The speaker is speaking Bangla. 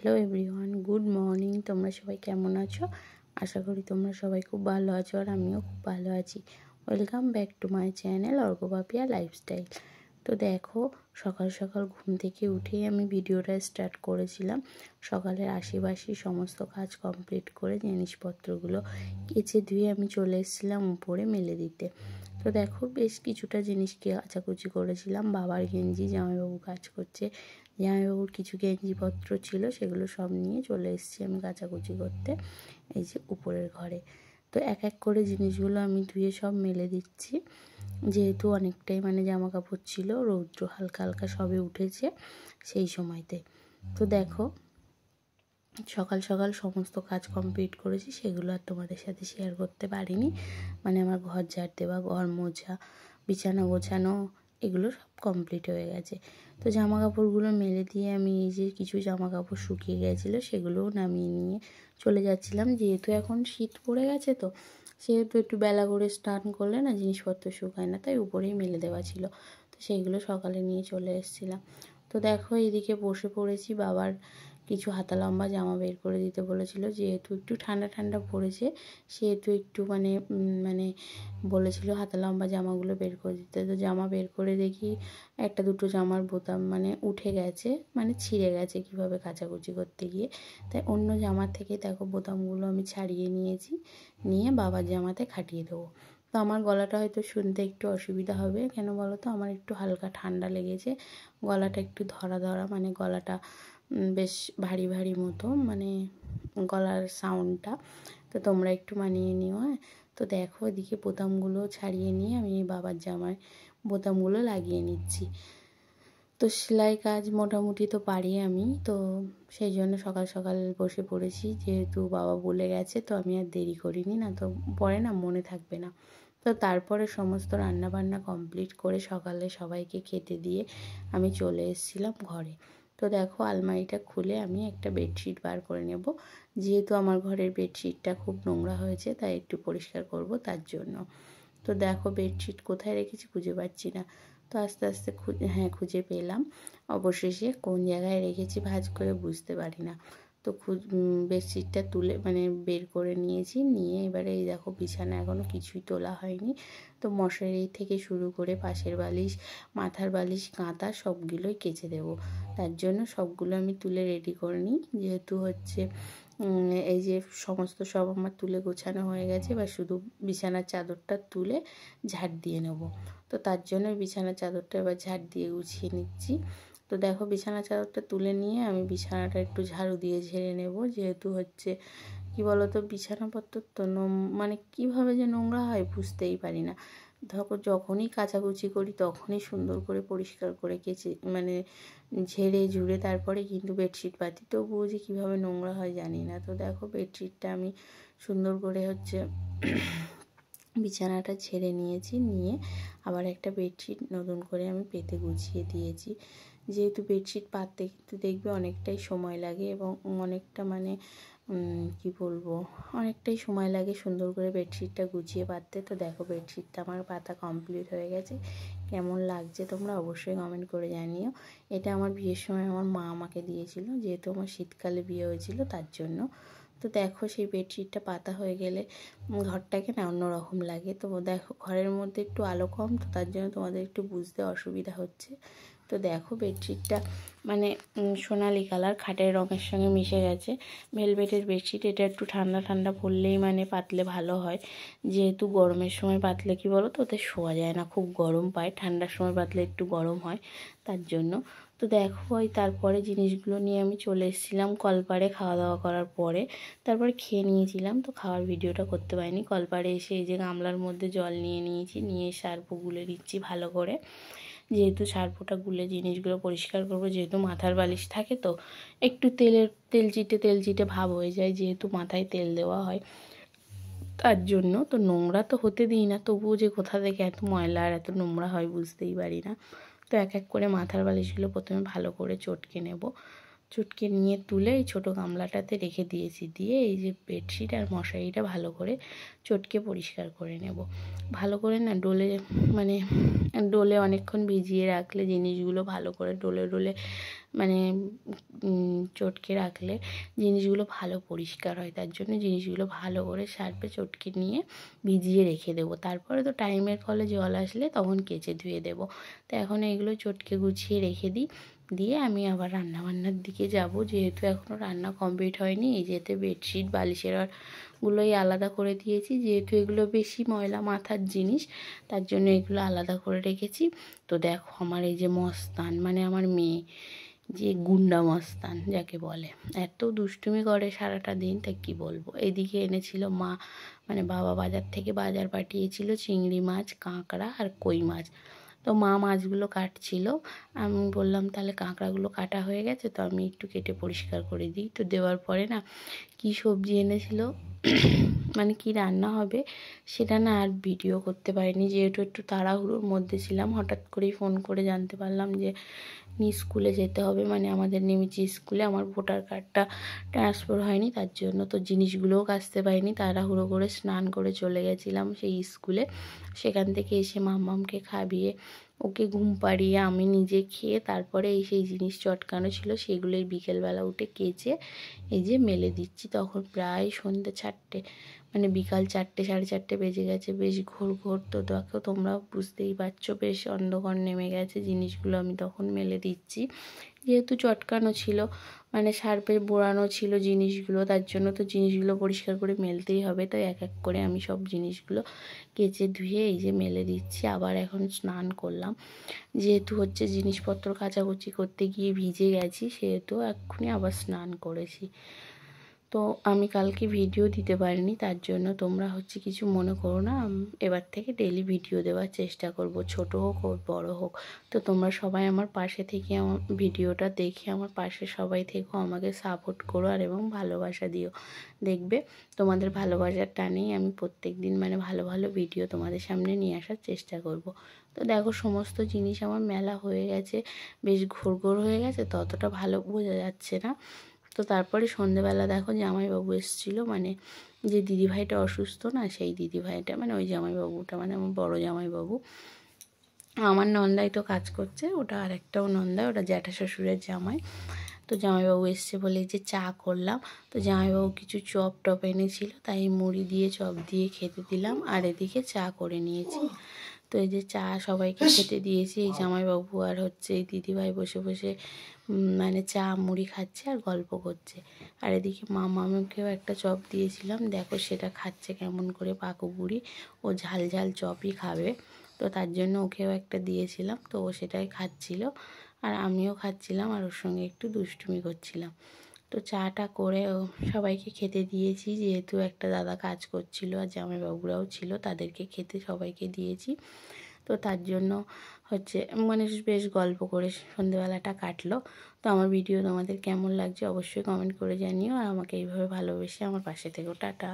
Hello everyone, good morning. তোমরা সবাই কেমন আছো? আশা করি তোমরা সবাই খুব ভালো আছো, আর আমিও খুব ভালো আছি। Welcome back to my channel Arko Papiya lifestyle. তো দেখো, সকাল সকাল ঘুম থেকে উঠেই আমি ভিডিওটা স্টার্ট করেছিলাম। সকালের আশেপাশে সমস্ত কাজ কমপ্লিট করে জিনিসপত্রগুলো কেচে ধুয়ে আমি চলে এসেছিলাম উপরে মেলে দিতে। তো দেখো, বেশ কিছুটা জিনিসকে কাচাকুচি করেছিলাম। বাবার গেঞ্জি, জামাইবাবু কাজ করছে, জামাইবাবুর কিছু গেঞ্জিপত্র ছিল, সেগুলো সব নিয়ে চলে এসেছি আমি কাচাকুচি করতে এই যে উপরের ঘরে। তো এক এক করে জিনিসগুলো আমি ধুয়ে সব মেলে দিচ্ছি, যেহেতু অনেকটাই জামা কাপড় ছিল, রৌদ্র হালকা হালকা সবে উঠেছে সেই সময়তে। তো দেখো, সকাল সকাল সমস্ত কাজ কমপ্লিট করেছি, সেগুলো আর তোমাদের সাথে শেয়ার করতে পারিনি। আমার ঘর ঝাড় দেওয়া, ঘর মোছা, বিছানা গোছানো, এগুলো সব কমপ্লিট হয়ে গেছে। তো জামা কাপড়গুলো মেলে দিয়ে আমি এই যে কিছু জামা কাপড় শুকিয়ে গেছিলো সেগুলোও নামিয়ে নিয়ে চলে যাচ্ছিলাম। যেহেতু এখন শীত পড়ে গেছে, তো সেহেতু একটু বেলা করে স্নান করলে না জিনিসপত্র শুকায় না, তাই উপরেই মেলে দেওয়া ছিল। তো সেইগুলো সকালে নিয়ে চলে এসেছিলাম। তো দেখো, এইদিকে বসে পড়েছি। বাবার কিছু হাতা লম্বা জামা বের করে দিতে বলেছিল, যেহেতু একটু ঠান্ডা ঠান্ডা পড়েছে, সেহেতু একটু বলেছিল হাতা লম্বা জামাগুলো বের করে দিতে। তো জামা বের করে দেখি একটা দুটো জামার বোতাম উঠে গেছে, ছিঁড়ে গেছে কীভাবে কাচাকুচি করতে গিয়ে। তাই অন্য জামার থেকে দেখো বোতামগুলো আমি ছাড়িয়ে নিয়েছি, নিয়ে বাবার জামাতে খাটিয়ে দেবো। তো আমার গলাটা হয়তো শুনতে একটু অসুবিধা হবে, কেন বলো তো, আমার একটু হালকা ঠান্ডা লেগেছে, গলাটা একটু ধরা ধরা, গলাটা বেশ ভারী ভারী মতো, গলার সাউন্ডটা। তো তোমরা একটু মানিয়ে নিও, হ্যাঁ। তো দেখো, এদিকে বোতামগুলো ছাড়িয়ে নিয়ে আমি বাবার জামায় বোতামগুলো লাগিয়ে নিচ্ছি। তো সেলাই কাজ মোটামুটি তো পারি আমি, তো সেই জন্য সকাল সকাল বসে পড়েছি, যেহেতু বাবা বলে গেছে, তো আমি আর দেরি করিনি, না তো পরে না মনে থাকবে না। তো তারপরে সমস্ত রান্নাবান্না কমপ্লিট করে সকালে সবাইকে খেতে দিয়ে আমি চলে এসেছিলাম ঘরে। তো দেখো, আলমারিটা খুলে আমি একটা বেডশিট বার করে নেব, যেহেতু আমার ঘরের বেডশিটটা খুব নোংরা হয়েছে, তাই একটু পরিষ্কার করব তার জন্য। তো দেখো, বেডশিট কোথায় রেখেছি খুঁজে পাচ্ছি না। তো আস্তে আস্তে খুঁজে পেলাম। অবশেষে কোন জায়গায় রেখেছি ভাঁজ করে বুঝতে পারি না। তো বেডশিটটা তুলে বের করে নিয়েছি, নিয়ে এবারে এই দেখো, বিছানা এখনও কিছুই তোলা হয়নি। তো মশারি থেকে শুরু করে পাশের বালিশ, মাথার বালিশ, কাঁথা সবগুলোই কেচে দেবো। তার জন্য সবগুলো আমি তুলে রেডি করে নিই, যেহেতু এই যে সমস্ত সব আমার তুলে গোছানো হয়ে গেছে, বা শুধু বিছানার চাদরটা তুলে ঝাড় দিয়ে নেব। তো তার জন্য বিছানার চাদরটা এবার ঝাড় দিয়ে গুছিয়ে নিচ্ছি। তো দেখো, বিছানার চাদরটা তুলে নিয়ে আমি বিছানাটা একটু ঝাড়ু দিয়ে ঝেড়ে নেব, যেহেতু কি বলতো, বিছানাপত্র তো কীভাবে যে নোংরা হয় বুঝতেই পারি না। দেখো, যখনই কাচাকুচি করি তখনই সুন্দর করে পরিষ্কার করে কেচে ঝেড়ে ঝুড়ে তারপরে কিন্তু বেডশিট পাতি, তবুও যে কীভাবে নোংরা হয় জানি না। তো দেখো, বেডশিটটা আমি সুন্দর করে বিছানাটা ছেড়ে নিয়েছি, নিয়ে আবার একটা বেডশিট নতুন করে আমি পেতে গুছিয়ে দিয়েছি। যেহেতু বেডশিট পাততে কিন্তু দেখবে অনেকটাই সময় লাগে, এবং অনেকটা কি বলবো, অনেকটাই সময় লাগে সুন্দর করে বেডশিটটা গুছিয়ে পাততে। তো দেখো, বেডশিটটা আমার পাতা কমপ্লিট হয়ে গেছে। কেমন লাগছে তোমরা অবশ্যই কমেন্ট করে জানিও। এটা আমার বিয়ের সময় আমার মা আমাকে দিয়েছিল, যেহেতু আমার শীতকালে বিয়ে হয়েছিল তার জন্য। তো দেখো, সেই বেডশিটটা পাতা হয়ে গেলে ঘরটাকে না অন্যরকম লাগে। তো দেখো, ঘরের মধ্যে একটু আলো কম, তো তার জন্য তোমাদের একটু বুঝতে অসুবিধা হচ্ছে। তো দেখো, বেডশিটটা সোনালি কালার, খাটের রঙের সঙ্গে মিশে গেছে। ভেলভেটের বেডশিট, এটা একটু ঠান্ডা ঠান্ডা পড়লেই পাতলে ভালো হয়, যেহেতু গরমের সময় পাতলে কি বলো তো, ওতে শোয়া যায় না, খুব গরম পায়। ঠান্ডার সময় পাতলে একটু গরম হয়, তার জন্য। তো দেখো, তারপরে জিনিসগুলো নিয়ে আমি চলে এসেছিলাম কলপাড়ে। খাওয়া দাওয়া করার পরে তারপরে খেয়ে নিয়েছিলাম, তো খাওয়ার ভিডিওটা করতে পারিনি। কলপাড়ে এসে এই যে গামলার মধ্যে জল নিয়ে নিয়েছি, নিয়ে সার্ফ গুলে দিচ্ছি ভালো করে, যেহেতু সার্ফটা গুলে জিনিসগুলো পরিষ্কার করবো। যেহেতু মাথার বালিশ থাকে, তো একটু তেলচিটে ভাব হয়ে যায়, যেহেতু মাথায় তেল দেওয়া হয়, তার জন্য। তো নোংরা তো হতে দিই না, তবুও যে কোথা থেকে এত ময়লা আর এত নোংরা হয় বুঝতেই পারি না। তো এক এক করে মাথার বালিশগুলো প্রথমে ভালো করে চটকে নেব। চটকে নিয়ে তুলে এই ছোটো গামলাটাতে রেখে দিয়েছি। দিয়ে এই যে বেডশিট আর মশারিটা ভালো করে চটকে পরিষ্কার করে নেব। ভালো করে না ডোলে মানে ডোলে অনেকক্ষণ ভিজিয়ে রাখলে জিনিসগুলো ভালো করে ডোলে ডোলে মানে চটকে রাখলে জিনিসগুলো ভালো পরিষ্কার হয়। তার জন্য জিনিসগুলো ভালো করে সার্ফে চটকে নিয়ে ভিজিয়ে রেখে দেবো। তারপরে তো টাইমের কলে জল আসলে তখন কেচে ধুয়ে দেবো। তো এখন এগুলো চটকে গুছিয়ে রেখে দিই। দিয়ে আমি আবার রান্নাবান্নার দিকে যাব, যেহেতু এখনও রান্না কমপ্লিট হয়নি। এই যেতে বেডশিট বালিশের গুলোই আলাদা করে দিয়েছি, যেহেতু এগুলো বেশি ময়লা মাথার জিনিস, তার জন্য এগুলো আলাদা করে রেখেছি। তো দেখো আমার এই যে মস্তান মানে আমার মেয়ে, যে গুন্ডা মস্তান যাকে বলে, এত দুষ্টুমি করে সারাটা দিন, তা কী বলবো। এদিকে এনেছিল মা মানে বাবা বাজার থেকে বাজার পাঠিয়েছিল চিংড়ি মাছ, কাঁকড়া আর কই মাছ। তো মা মাছগুলো কাটছিল, আমি বললাম তাহলে কাঁকড়াগুলো কাটা হয়ে গেছে তো আমি একটু কেটে পরিষ্কার করে দিই। তো দেওয়ার পরে না কী সবজি এনেছিল মানে কি রান্না হবে সেটা না আর ভিডিও করতে পারিনি, যেহেতু একটু তাড়াহুড়োর মধ্যে ছিলাম। হঠাৎ করেই ফোন করে জানতে পারলাম যে স্কুলে যেতে হবে, মানে আমাদের নেমেছি স্কুলে, আমার ভোটার কার্ডটা ট্রান্সফার হয়নি, তার জন্য তো জিনিসগুলোও কাচতে পারিনি। তাড়াহুড়ো করে স্নান করে চলে গেছিলাম সেই স্কুলে। সেখান থেকে এসে মাম্মামকে খাইয়ে ওকে ঘুম পাড়িয়ে আমি নিজে খেয়ে তারপরে এই সেই জিনিস চটকানো ছিল সেগুলোই বিকেলবেলা উঠে কেচে এই যে মেলে দিচ্ছি। তখন প্রায় সন্ধ্যে 4টে মানে বিকাল 4টে 4:30 বেজে গেছে, বেশ ঘোর ঘোর। তো দেখো তোমরা বুঝতেই পারছো বেশ অন্ধকার নেমে গেছে। জিনিসগুলো আমি তখন মেলে দিচ্ছি, যেহেতু চটকানো ছিল মানে সার্ফে বোড়ানো ছিল জিনিসগুলো, তার জন্য তো জিনিসগুলো পরিষ্কার করে মেলতেই হবে। তাই এক এক করে আমি সব জিনিসগুলো কেচে ধুয়ে এই যে মেলে দিচ্ছি। আবার এখন স্নান করলাম, যেহেতু হচ্ছে জিনিসপত্র কাচাকুচি করতে গিয়ে ভিজে গেছি, সেহেতু এক্ষুনি আবার স্নান করেছি। তো আমি কালকে ভিডিও দিতে পারিনি, তার জন্য তোমরা হচ্ছে কিছু মনে করো না। এবার থেকে ডেলি ভিডিও দেওয়ার চেষ্টা করব, ছোট হোক ও বড় হোক। তো তোমরা সবাই আমার পাশে থেকে আমার ভিডিওটা দেখে আমার পাশে সবাই থেকো, আমাকে সাপোর্ট করো আর এবং ভালোবাসা দিও। দেখবে তোমাদের ভালোবাসার টানেই আমি প্রত্যেক দিন মানে ভালো ভালো ভিডিও তোমাদের সামনে নিয়ে আসার চেষ্টা করব। তো দেখো সমস্ত জিনিস আমার মেলা হয়ে গেছে, বেশ ঘোর ঘোর হয়ে গেছে, তো অতটা ভালো বোঝা যাচ্ছে না। তো তারপরে সন্ধেবেলা দেখো জামাইবাবু এসেছিলো, মানে যে দিদিভাইটা অসুস্থ না সেই দিদিভাইটা, মানে ওই জামাইবাবুটা মানে আমার বড় জামাইবাবু। আমার নন্দাই তো কাজ করছে, ওটা আরেকটাও নন্দাই, ওটা জ্যাঠা শ্বশুরের জামাই। তো জামাইবাবু এসছে বলে যে চা করলাম। তো জামাইবাবু কিছু চপ টপ এনেছিল, তাই মুড়ি দিয়ে চপ দিয়ে খেতে দিলাম, আর এদিকে চা করে নিয়েছি। তো এই যে চা সবাইকে খেতে দিয়েছি, এই জামাইবাবু আর হচ্ছে এই দিদিভাই বসে বসে মানে চা মুড়ি খাচ্ছে আর গল্প করছে। আর এদিকে মামাকেও একটা চপ দিয়েছিলাম, দেখো সেটা খাচ্ছে কেমন করে, পাকু বুড়ি, ও ঝাল ঝাল চপই খাবে, তো তার জন্য ওকেও একটা দিয়েছিলাম। তো ও সেটাই খাচ্ছিল আর আমিও খাচ্ছিলাম আর ওর সঙ্গে একটু দুষ্টুমি করছিলাম। তো চাটা করে সবাইকে খেতে দিয়েছি, যেহেতু একটা দাদা কাজ করছিল আর জামাইবাবুরাও ছিল, তাদেরকে খেতে সবাইকে দিয়েছি। তো তার জন্য হচ্ছে মানে বেশ গল্প করে সন্ধেবেলাটা কাটলো। তো আমার ভিডিও তোমাদের কেমন লাগছে অবশ্যই কমেন্ট করে জানিও, আর আমাকে এইভাবে ভালোবেসে আমার পাশে থেকো। টাটা।